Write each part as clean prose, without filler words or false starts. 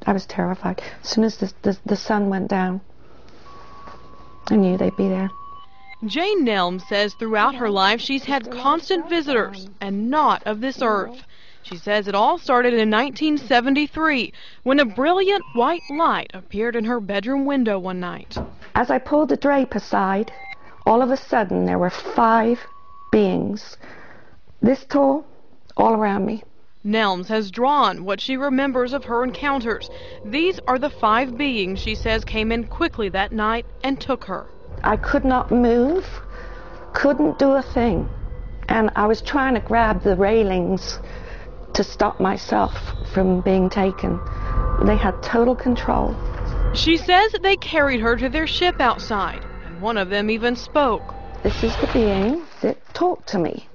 I was terrified. As soon as the sun went down, I knew they'd be there. Jane Nelm says throughout her life she's had constant visitors, and not of this earth. She says it all started in 1973 when a brilliant white light appeared in her bedroom window one night. As I pulled the drape aside, all of a sudden there were 5 beings, this tall, all around me. Nelms has drawn what she remembers of her encounters. These are the 5 beings she says came in quickly that night and took her. I could not move, couldn't do a thing, and I was trying to grab the railings to stop myself from being taken. They had total control. She says they carried her to their ship outside, and one of them even spoke. This is the being that talked to me.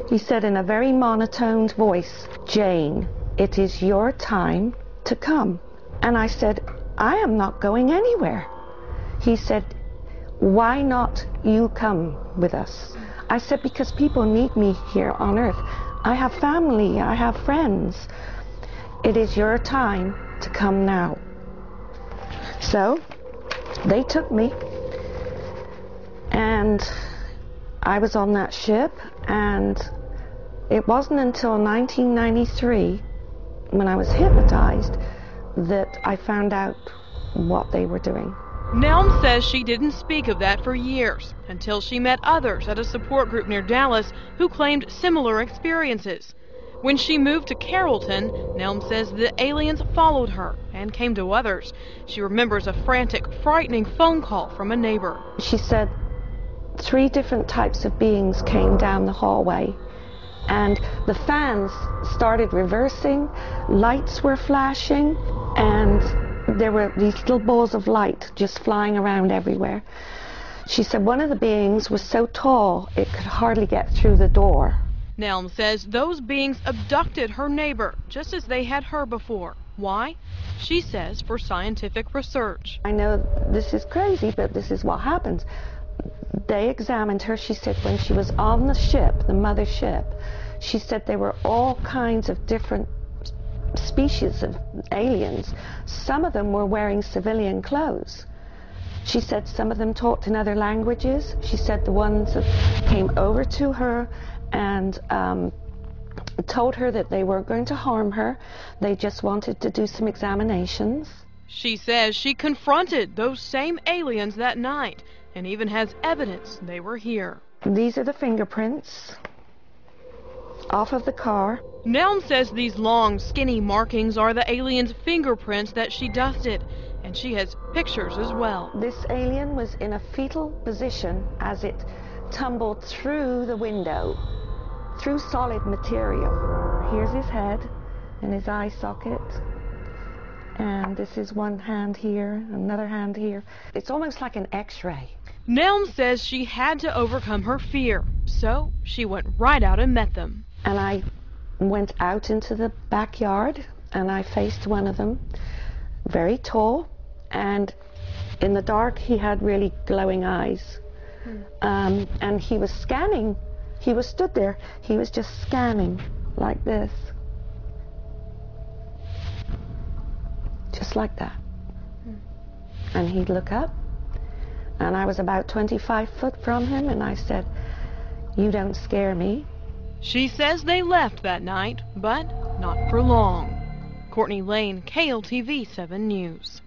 He said in a very monotoned voice, "Jane, it is your time to come." And I said, "I am not going anywhere." He said, "Why not you come with us?" I said, "Because people need me here on earth. I have family, I have friends. It is your time to come now." So they took me, and I was on that ship, and it wasn't until 1993, when I was hypnotized, that I found out what they were doing. Nelm says she didn't speak of that for years, until she met others at a support group near Dallas who claimed similar experiences. When she moved to Carrollton, Nelm says the aliens followed her and came to others. She remembers a frantic, frightening phone call from a neighbor. She said 3 different types of beings came down the hallway, and the fans started reversing, lights were flashing, and there were these little balls of light just flying around everywhere. She said one of the beings was so tall it could hardly get through the door. Nelm says those beings abducted her neighbor, just as they had her before. Why? She says for scientific research. I know this is crazy, but this is what happens. They examined her. She said when she was on the ship, the mother ship, she said there were all kinds of different species of aliens. Some of them were wearing civilian clothes. She said some of them talked in other languages. She said the ones that came over to her and told her that they weren't going to harm her. They just wanted to do some examinations. She says she confronted those same aliens that night and even has evidence they were here. These are the fingerprints off of the car. Nelm says these long, skinny markings are the alien's fingerprints that she dusted, and she has pictures as well. This alien was in a fetal position as it tumbled through the window, through solid material. Here's his head and his eye socket. And this is one hand here, another hand here. It's almost like an X-ray. Nelm says she had to overcome her fear, so she went right out and met them. And I went out into the backyard, and I faced one of them, very tall, and in the dark he had really glowing eyes. And he was scanning. He was stood there. He was just scanning like this. Just like that. And he'd look up, and I was about 25 foot from him, and I said, "You don't scare me." She says they left that night, but not for long. Courtney Lane, KLTV 7 News.